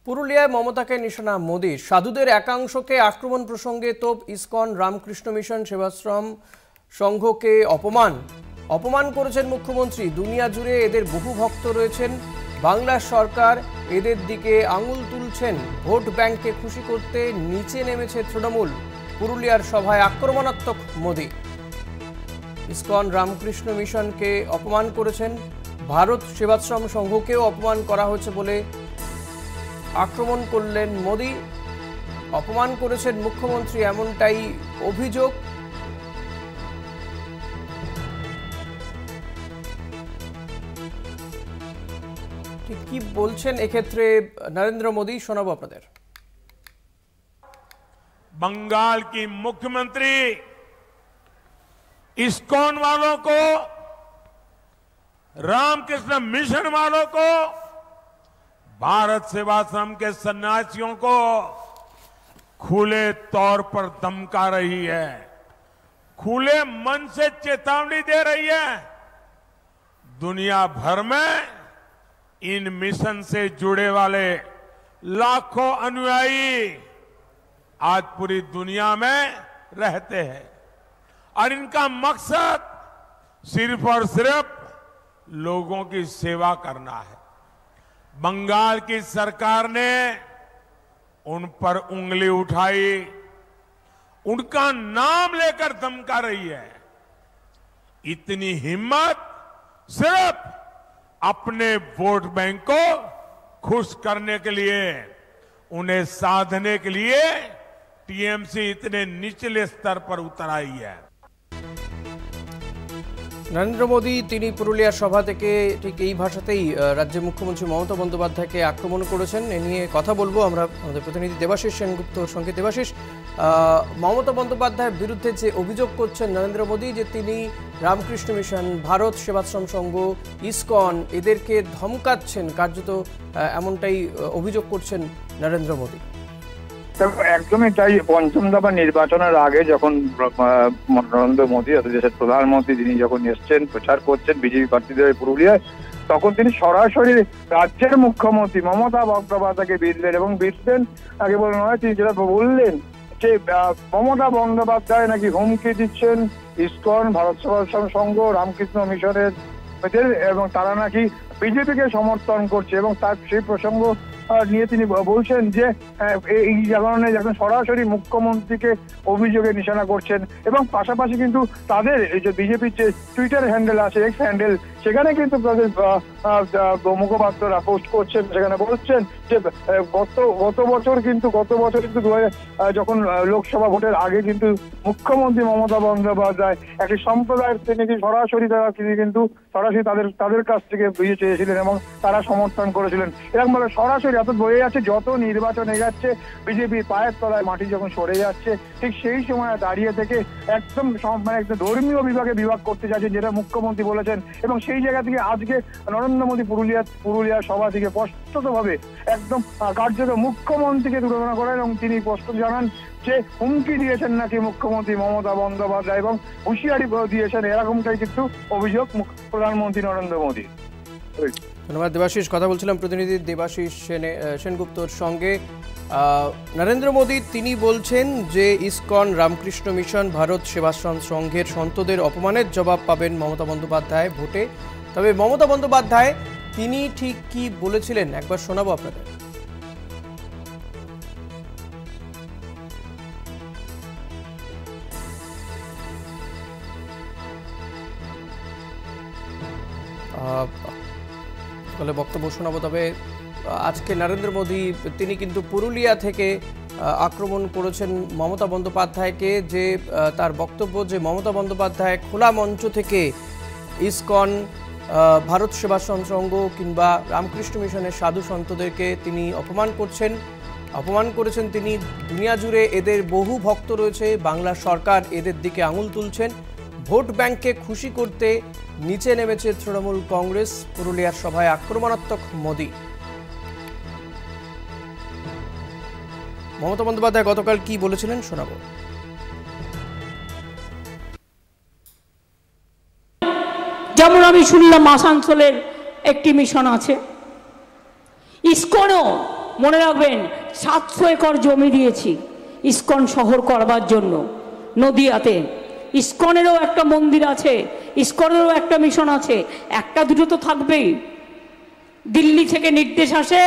পুরুলিয়ায় মমতাকে নিশানা মোদী। সাধুদের একাংশকে আক্রমণ প্রসঙ্গে তোপ ইসকন রামকৃষ্ণ মিশন সেবাশ্রম সংঘকে অপমান করেছেন মুখ্যমন্ত্রী। দুনিয়া জুড়ে এদের বহু ভক্ত রয়েছেন, বাংলার সরকার এদের দিকে আঙুল তুলছেন। ভোট ব্যাংককে খুশি করতে নিচে নেমেছে তৃণমূল। পুরুলিয়ার সভায় আক্রমণাত্মক মোদী। ইসকন রামকৃষ্ণ মিশনকে অপমান করেছেন, ভারত সেবাশ্রম সংঘকেও অপমান করা হয়েছে বলে আক্রমণ করলেন মোদী। অপমান করেছেন মুখ্যমন্ত্রী, এমনটাই অভিযোগ। ঠিক কি বলছেন এক্ষেত্রে নরেন্দ্র মোদী, শোনাবো আপনাদের। बंगाल की मुख्यमंत्री इस्कॉन वालों को, रामकृष्ण मिशन वालों को, भारत सेवाश्रम के सन्यासियों को खुले तौर पर धमका रही है, खुले मन से चेतावनी दे रही है। दुनिया भर में इन मिशन से जुड़े वाले लाखों अनुयायी आज पूरी दुनिया में रहते हैं और इनका मकसद सिर्फ और सिर्फ लोगों की सेवा करना है। बंगाल की सरकार ने उन पर उंगली उठाई, उनका नाम लेकर धमका रही है। इतनी हिम्मत सिर्फ अपने वोट बैंक को खुश करने के लिए, उन्हें साधने के लिए टीएमसी इतने निचले स्तर पर उतर आई है। নরেন্দ্র মোদী তিনি পুরুলিয়ার সভা থেকে ঠিক এই ভাষাতেই রাজ্যের মুখ্যমন্ত্রী মমতা বন্দ্যোপাধ্যায়কে আক্রমণ করেছেন। এ নিয়ে কথা বলবো আমরা আমাদের প্রতিনিধি দেবাশিস সেনগুপ্তর সঙ্গে। দেবাশিস, মমতা বন্দ্যোপাধ্যায়ের বিরুদ্ধে যে অভিযোগ করছেন নরেন্দ্র মোদী, যে তিনি রামকৃষ্ণ মিশন, ভারত সেবাশ্রম সংঘ, ইসকন এদেরকে ধমকাচ্ছেন, কার্যত এমনটাই অভিযোগ করছেন নরেন্দ্র মোদী। একদমই তাই। পঞ্চম দফা নির্বাচনের আগে যখন নরেন্দ্র মোদী দেশের প্রধানমন্ত্রী তিনি যখন এসছেন প্রচার করছেন বিজেপি প্রার্থীদের পুরুলিয়ায়, তখন তিনি সরাসরি রাজ্যের মুখ্যমন্ত্রী মমতা বন্দ্যোপাধ্যায়কে বিঁধলেন এবং বিঁধলেন একেবারে নয়, তিনি যেটা বললেন যে মমতা বন্দ্যোপাধ্যায় নাকি হুমকি দিচ্ছেন ইসকন, ভারত সেবাশ্রম সংঘ, রামকৃষ্ণ মিশনের এবং তারা নাকি বিজেপিকে সমর্থন করছে। এবং তার সেই প্রসঙ্গ নিয়ে তিনি বলছেন যে এই কারণে যখন সরাসরি মুখ্যমন্ত্রীকে অভিযোগে নিশানা করছেন এবং পাশাপাশি কিন্তু তাদের এই যে বিজেপির যে টুইটার হ্যান্ডেল আছে, এক্স হ্যান্ডেল, সেখানে কিন্তু তাদের মুখপাত্ররা পোস্ট করছেন, সেখানে বলছেন যে গত বছর কিন্তু যখন লোকসভা ভোটের আগে কিন্তু মুখ্যমন্ত্রী মমতা বন্দ্যোপাধ্যায় একটি সম্প্রদায়ের তিনি কিন্তু সরাসরি তাদের কাছ থেকে বুঝে চেয়েছিলেন এবং তারা সমর্থন করেছিলেন। এরকম ভাবে সরাসরি এত বয়ে যাচ্ছে, যত নির্বাচন এগাচ্ছে বিজেপির পায়ের তলায় মাটি যখন সরে যাচ্ছে, ঠিক সেই সময় দাঁড়িয়ে থেকে একদম একটা ধর্মীয় বিভাগ করতে চাচ্ছেন, যেটা মুখ্যমন্ত্রী বলেছেন। এবং সেই জায়গা থেকে আজকে নরেন্দ্র মোদী পুরুলিয়ার সভা থেকে স্পষ্টতভাবে একদম কার্যত মুখ্যমন্ত্রীকে তুলনা করেন এবং তিনি স্পষ্ট জানান যে হুমকি দিয়েছেন নাকি মুখ্যমন্ত্রী মমতা বন্দ্যোপাধ্যায় এবং হুঁশিয়ারি দিয়েছেন, এরকমটাই কিন্তু অভিযোগ প্রধানমন্ত্রী নরেন্দ্র মোদী। ধন্যবাদ দেবাশিস। কথা বলছিলাম প্রতিনিধি দেবাশিস সেনগুপ্তর সঙ্গে। নরেন্দ্র মোদী তিনি বলছেন যে ইসকন, রামকৃষ্ণ মিশন, ভারত সেবাশ্রম সংঘের সন্তদের অপমানের জবাব পাবেন মমতা বন্দ্যোপাধ্যায় ভোটে। তবে মমতা বন্দ্যোপাধ্যায় তিনি ঠিক কি বলেছিলেন একবার শোনাবো আপনাদের। বক্তব্য শোনাবো। তবে আজকে নরেন্দ্র মোদী তিনি কিন্তু পুরুলিয়া থেকে আক্রমণ করেছেন মমতা বন্দ্যোপাধ্যায়কে, যে তার বক্তব্য যে মমতা বন্দ্যোপাধ্যায় খোলা মঞ্চ থেকে ইসকন, ভারত সেবাশ্রম সংঘ কিংবা রামকৃষ্ণ মিশনের সাধু সন্তদেরকে তিনি অপমান করেছেন তিনি। দুনিয়া জুড়ে এদের বহু ভক্ত রয়েছে, বাংলার সরকার এদের দিকে আঙুল তুলছেন। ভোট ব্যাংককে খুশি করতে নিচে নেমেছে তৃণমূল কংগ্রেস। পুরুলিয়ার সভায় আক্রমণাত্মক মোদী। মমতা বন্দ্যোপাধ্যায় গতকাল কি বলেছিলেন শোনাবো। যেমন আমি শুনলাম আসানসোলের একটি মিশন আছে, ইসকনও মনে রাখবেন 700 একর জমি দিয়েছি ইস্কন শহর করবার জন্য নদিয়াতে। ইস্কনেরও একটা মন্দির আছে, ইস্কনেরও একটা মিশন আছে, একটা দুটো তো থাকবেই। দিল্লি থেকে নির্দেশ আসে,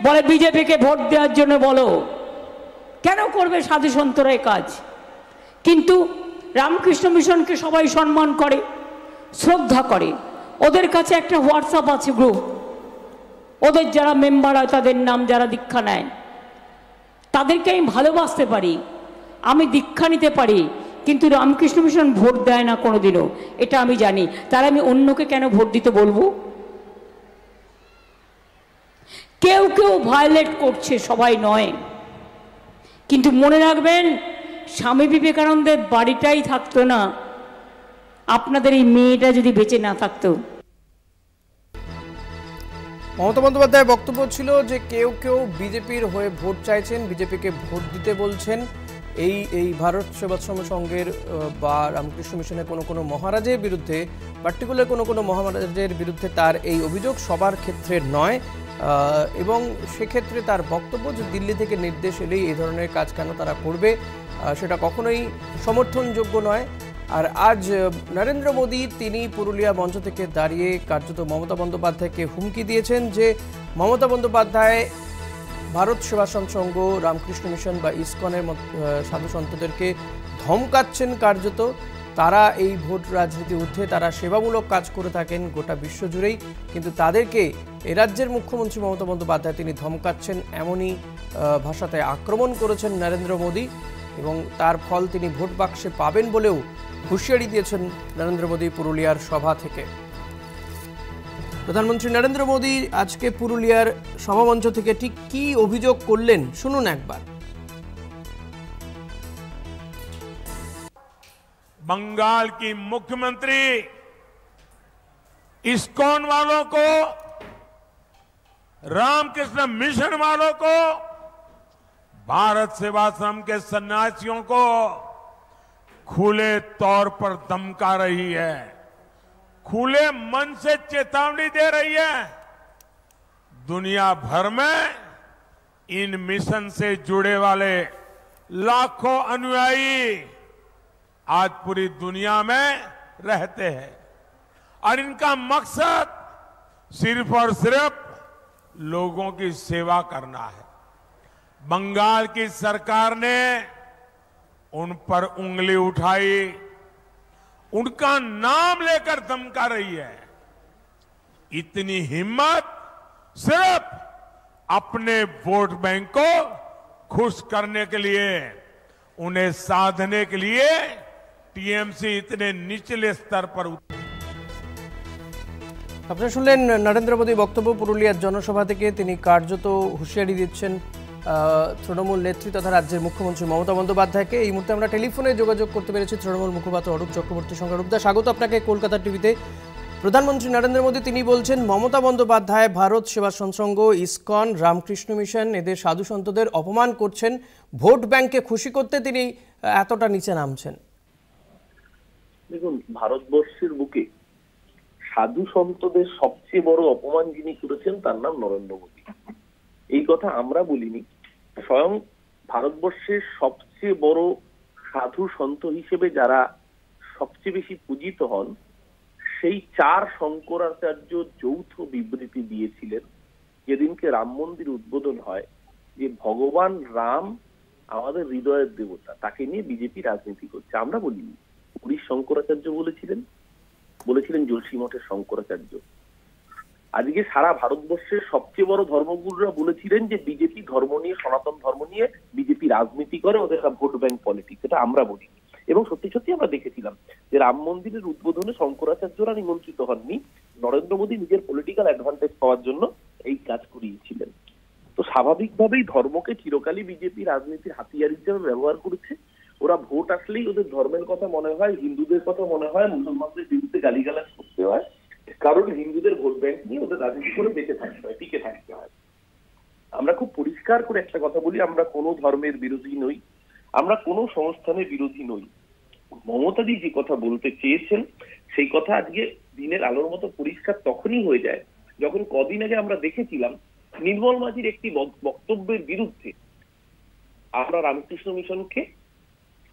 বলে বিজেপিকে ভোট দেওয়ার জন্য বলো। কেন করবে সাধু সন্তরা এই কাজ? কিন্তু রামকৃষ্ণ মিশনকে সবাই সম্মান করে, শ্রদ্ধা করে। ওদের কাছে একটা হোয়াটসঅ্যাপ আছে গ্রুপ, ওদের যারা মেম্বার হয় তাদের নাম যারা দীক্ষা নেয়, তাদেরকে আমি ভালোবাসতে পারি, আমি দীক্ষা নিতে পারি, কিন্তু রামকৃষ্ণ মিশন ভোট দেয় না কোনোদিনও, এটা আমি জানি। তারা আমি অন্যকে কেন ভোট দিতে বলবো? কেউ কেউ ভায়োলেট করছে, সবাই নয়। কিন্তু মনে রাখবেন, স্বামী বিবেকানন্দের বাড়িটাই থাকতো না আপনাদের এই মেয়েটা যদি বেঁচে না থাকতো। মমতা বন্দ্যোপাধ্যায়ের বক্তব্য ছিল যে কেউ কেউ বিজেপির হয়ে ভোট চাইছেন, বিজেপিকে ভোট দিতে বলছেন। এই ভারত সেবাশ্রম সংঘের বা রামকৃষ্ণ মিশনের কোনো মহারাজের বিরুদ্ধে, পার্টিকুলার কোনো মহারাজের বিরুদ্ধে তার এই অভিযোগ সবার ক্ষেত্রে নয়। এবং সেক্ষেত্রে তার বক্তব্য যে দিল্লি থেকে নির্দেশ এলেই এই ধরনের কাজ কেন তারা করবে, সেটা কখনোই সমর্থনযোগ্য নয়। আর আজ নরেন্দ্র মোদী তিনি পুরুলিয়া মঞ্চ থেকে দাঁড়িয়ে কার্যত মমতা বন্দ্যোপাধ্যায়কে হুমকি দিয়েছেন যে মমতা বন্দ্যোপাধ্যায় ভারত সেবাশ্রম সংঘ, রামকৃষ্ণ মিশন বা ইসকনের সাধু সন্তদেরকে ধমকাচ্ছেন কার্যত। তারা এই ভোট রাজনীতি ঊর্ধ্বে তারা সেবামূলক কাজ করে থাকেন গোটা বিশ্বজুড়েই, কিন্তু তাদেরকে এ রাজ্যের মুখ্যমন্ত্রী মমতা বন্দ্যোপাধ্যায় তিনি ধমকাচ্ছেন, এমনই ভাষাতে আক্রমণ করেছেন নরেন্দ্র মোদী। এবং তার ফল তিনি ভোট বাক্সে পাবেন বলেও হুঁশিয়ারি দিয়েছেন নরেন্দ্র মোদী পুরুলিয়ার সভা থেকে। প্রধানমন্ত্রী নরেন্দ্র মোদী আজকে পুরুলিয়ার সভামঞ্চ থেকে ঠিক কি অভিযোগ করলেন শুনুন একবার। बंगाल की मुख्यमंत्री इस्कॉन वालों को, रामकृष्ण मिशन वालों को, भारत सेवाश्रम के सन्यासियों को खुले तौर पर धमका रही है, खुले मन से चेतावनी दे रही है। दुनिया भर में इन मिशन से जुड़े वाले लाखों अनुयायी आज पूरी दुनिया में रहते हैं और इनका मकसद सिर्फ और सिर्फ लोगों की सेवा करना है। बंगाल की सरकार ने उन पर उंगली उठाई, उनका नाम लेकर धमका रही है। इतनी हिम्मत सिर्फ अपने वोट बैंक को खुश करने के लिए, उन्हें साधने के लिए टीएमसी इतने निचले स्तर पर। আপনারা শুনলেন নরেন্দ্র মোদী বক্তব্য পুরুলিয়ার জনসভা থেকে। তিনি কার্যত হুঁশিয়ারি দিচ্ছেন তৃণমূল নেত্রী তথা রাজ্যের মুখ্যমন্ত্রী মমতা বন্দ্যোপাধ্যায়কে। এই মুহূর্তে আমরা টেলিফোনে যোগাযোগ করতে পেরেছি তৃণমূল মুখপাত্র অরূপ চক্রবর্তীর সঙ্গে। অরূপদা, স্বাগত আপনাকে কলকাতা টিভিতে। প্রধানমন্ত্রী নরেন্দ্র মোদী তিনি বলছেন মমতা বন্দ্যোপাধ্যায় ভারত সেবাশ্রম সংঘ, ইসকন, রামকৃষ্ণ মিশন এদের সাধু সন্তদের অপমান করছেন, ভোট ব্যাংকে খুশি করতে তিনি এতটা নিচে নামছেন। দেখুন, ভারতবর্ষের বুকে সাধু সন্তদের সবচেয়ে বড় অপমান যিনি করেছেন তার নাম নরেন্দ্র মোদী। এই কথা আমরা বলিনি, স্বয়ং ভারতবর্ষের সবচেয়ে বড় সাধু সন্ত হিসেবে যারা সবচেয়ে বেশি পূজিত হন সেই 4 শঙ্করাচার্য যৌথ বিবৃতি দিয়েছিলেন যেদিনকে রাম মন্দির উদ্বোধন হয়, যে ভগবান রাম আমাদের হৃদয়ের দেবতা, তাকে নিয়ে বিজেপি রাজনীতি করছে। আমরা বলিনি, পুরীর শঙ্করাচার্য বলেছিলেন যোশী মঠের শঙ্করাচার্য। আজকে সারা ভারতবর্ষের সবচেয়ে বড় ধর্মগুরুরা বলেছিলেন যে বিজেপি ধর্ম নিয়ে, সনাতন ধর্ম নিয়ে বিজেপি রাজনীতি করে, ওদের ভোট ব্যাংক পলিটিক্স। এটা আমরা বলিনি। এবং সত্যি সত্যি আমরা দেখেছিলাম যে রাম মন্দিরের উদ্বোধনে শঙ্করাচার্যরা নিমন্ত্রিত হননি, নরেন্দ্র মোদী নিজের পলিটিক্যাল অ্যাডভান্টেজ পাওয়ার জন্য এই কাজ করিয়েছিলেন। তো স্বাভাবিকভাবেই ধর্মকে চিরকালই বিজেপি রাজনীতির হাতিয়ার হিসেবে ব্যবহার করেছে। ওরা ভোট আসলেই ওদের ধর্মের কথা মনে হয়, হিন্দুদের কথা মনে হয়, মুসলমানদের বিরুদ্ধে গালিগালাজ করতে হয়, কারণ হিন্দুদের ভোট ব্যাংক নিয়ে ওদের রাজনীতি করে বেঁচে থাকতে হয়, টিকে থাকতে হয়। আমরা খুব পরিষ্কার করে একটা কথা বলি, আমরা কোনো ধর্মের বিরোধী নই, আমরা কোনো সংস্থানের বিরোধী নই। মমতাদি যে কথা বলতে চেয়েছেন সেই কথা আজকে দিনের আলোর মতো পরিষ্কার তখনই হয়ে যায় যখন কদিন আগে আমরা দেখেছিলাম নির্মল মাঝির একটি বক্তব্যের বিরুদ্ধে আমরা রামকৃষ্ণ মিশনকে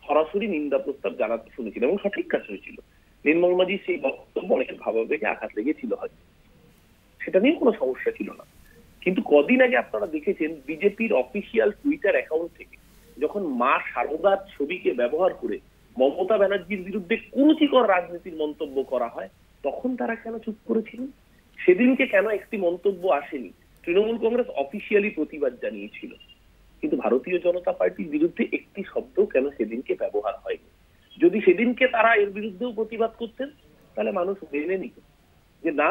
সরাসরি নিন্দা প্রস্তাব জানাতে শুনেছিলাম এবং সঠিক কাজ হয়েছিল। নির্মল মাঝির সেই বক্তব্য অনেকের ভাবাবেগে আঘাত লেগেছিল, হয়তো সেটা নিয়ে কোনো সমস্যা ছিল না। কিন্তু কদিন আগে আপনারা দেখেছেন বিজেপির অফিসিয়াল টুইটার অ্যাকাউন্ট থেকে যখন মা শারদার ছবিকে ব্যবহার করে মমতা ব্যানার্জির বিরুদ্ধে কুরুচিকর রাজনীতির মন্তব্য করা হয়, তখন তারা কেন চুপ করেছিলেন? সেদিনকে কেন একটি মন্তব্য আসেনি? তৃণমূল কংগ্রেস অফিসিয়ালি প্রতিবাদ জানিয়েছিল, কিন্তু ভারতীয় জনতা পার্টির বিরুদ্ধে একটি শব্দ কেন সেদিনকে ব্যবহার হয়নি? যদি সেদিনকে তারা এর বিরুদ্ধেও প্রতিবাদ করতেন, তাহলে মানুষ মেনে নিত যে না,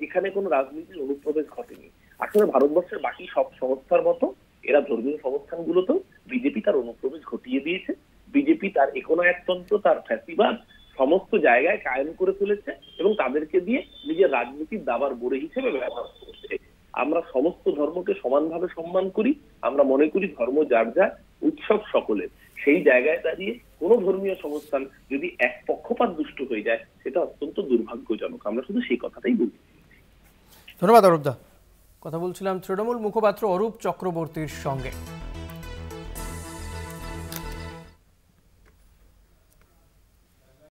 এখানে কোনো রাজনীতির অনুপ্রবেশ ঘটেনি। আসলে ভারতবর্ষের বাকি সব সংস্থার মতো এরা ধর্মীয় সংস্থানগুলোতেও বিজেপি তার অনুপ্রবেশ ঘটিয়ে দিয়েছে। বিজেপি তার একনায়কতন্ত্র, তার ফ্যাসিবাদ সমস্ত জায়গায় কায়েম করে ফেলেছে এবং তাদেরকে দিয়ে নিজের রাজনীতির দাবার বড়ে হিসেবে ব্যবহার করছে। আমরা সমস্ত ধর্মকে সমানভাবে সম্মান করি, আমরা মনে করি ধর্ম যার যার, উৎসব সকলের। সেই জায়গায় দাঁড়িয়ে কোনো ধর্মীয় সংস্থান যদি এক পক্ষপাত দুষ্ট হয়ে যায়, সেটা অত্যন্ত দুর্ভাগ্যজনক। আমরা শুধু সেই কথাটাই বলছি। ধন্যবাদ অরূপদা। কথা বলছিলাম তৃণমূল মুখপাত্র অরূপ চক্রবর্তীর সঙ্গে।